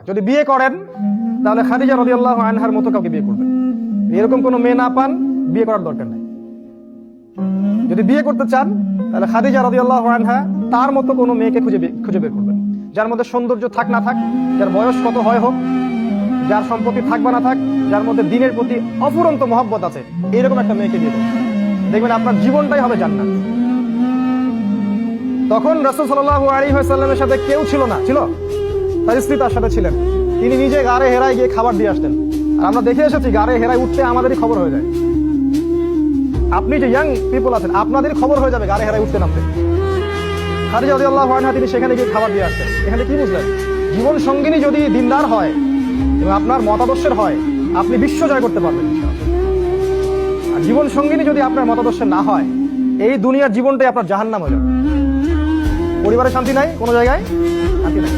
যদি বিয়ে করেন তাহলে খাদিজা রাদিয়াল্লাহু আনহার মতো কাউকে বিয়ে করবেন। এরকম কোনো মেয়ে না পান, বিয়ে করার দরকার নাই। যদি বিয়ে করতে চান তাহলে খাদিজা রাদিয়াল্লাহু আনহা তার মতো কোনো মেয়েকে খুঁজে বের করবেন, যার মধ্যে সৌন্দর্য থাক না থাক, যার বয়স কত হয় হোক, যার সম্পত্তি থাক বা না থাক, যার মধ্যে দ্বীনের প্রতি অফুরন্ত মহব্বত আছে, এরকম একটা মেয়েকে বিয়ে করবেন। দেখবেন আপনার জীবনটাই হবে জান্নাত। তখন রাসূল সাল্লাল্লাহু আলাইহি ওয়াসাল্লামের সাথে কেউ ছিল না, ছিল তার স্ত্রী তার সাথে ছিলেন। তিনি নিজে গাড়ে হেরায় গিয়ে খাবার দিয়ে আসতেন। আর আমরা দেখে এসেছি গাড়ে হেরায় উঠতে আমাদেরই খবর হয়ে যায়। আপনি যে ইয়াং পিপল আছেন, আপনাদের খবর হয়ে যাবে গাড়ে হেরায় উঠতে নামতে। খাদিজা রাদিয়াল্লাহু আনহা তিনি সেখানে গিয়ে খাবার দিয়ে আসতেন। এখানে কি বুঝলেন? জীবন সঙ্গিনী যদি দিনদার হয় এবং আপনার মতাদর্শের হয়, আপনি বিশ্ব জয় করতে পারবেন। আর জীবন সঙ্গিনী যদি আপনার মতাদর্শের না হয়, এই দুনিয়ার জীবনটাই আপনার জাহান্নাম হয়ে যাবে। পরিবারে শান্তি নাই, কোনো জায়গায় শান্তি নাই।